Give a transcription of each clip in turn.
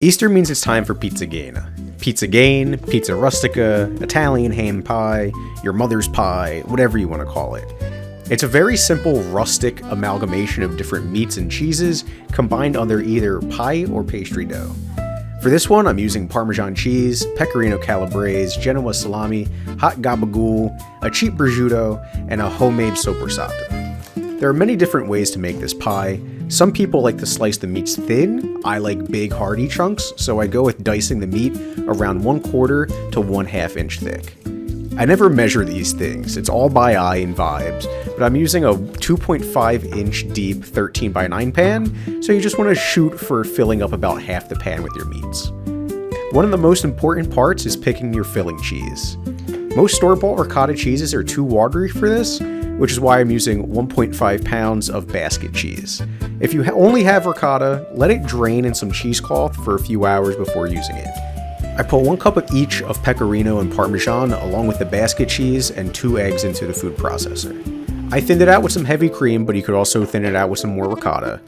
Easter means it's time for Pizzagaina. Pizzagain, pizza rustica, Italian ham pie, your mother's pie, whatever you want to call it. It's a very simple rustic amalgamation of different meats and cheeses combined under either pie or pastry dough. For this one, I'm using Parmesan cheese, Pecorino Calabrese, Genoa Salami, hot Gabagool, a cheap Prosciutto, and a homemade Sopressata. There are many different ways to make this pie. Some people like to slice the meats thin. I like big hearty chunks, so I go with dicing the meat around 1/4 to 1/2 inch thick. I never measure these things, it's all by eye and vibes, but I'm using a 2.5 inch deep 13 by 9 pan, so you just want to shoot for filling up about half the pan with your meats. One of the most important parts is picking your filling cheese. Most store-bought ricotta cheeses are too watery for this, which is why I'm using 1.5 pounds of basket cheese. If you only have ricotta, let it drain in some cheesecloth for a few hours before using it. I put 1 cup of each of pecorino and parmesan along with the basket cheese and 2 eggs into the food processor. I thinned it out with some heavy cream, but you could also thin it out with some more ricotta.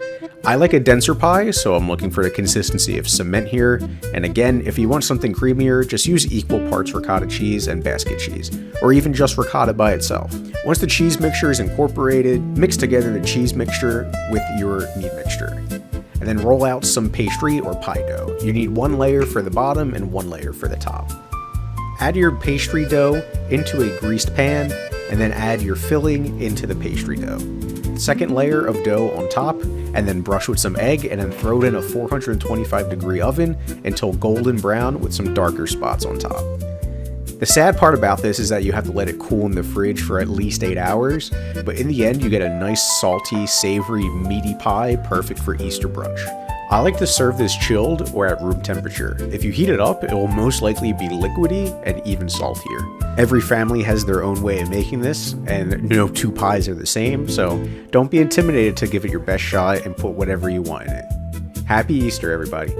I like a denser pie, so I'm looking for the consistency of cement here. And again, if you want something creamier, just use equal parts ricotta cheese and basket cheese, or even just ricotta by itself. Once the cheese mixture is incorporated, mix together the cheese mixture with your meat mixture. And then roll out some pastry or pie dough. You need 1 layer for the bottom and 1 layer for the top. Add your pastry dough into a greased pan, and then add your filling into the pastry dough. Second layer of dough on top, and then brush with some egg, and then throw it in a 425-degree oven until golden brown with some darker spots on top. The sad part about this is that you have to let it cool in the fridge for at least 8 hours, but in the end you get a nice salty, savory, meaty pie perfect for Easter brunch. I like to serve this chilled or at room temperature. If you heat it up, it will most likely be liquidy and even saltier. Every family has their own way of making this, and no 2 pies are the same, so don't be intimidated to give it your best shot and put whatever you want in it. Happy Easter, everybody.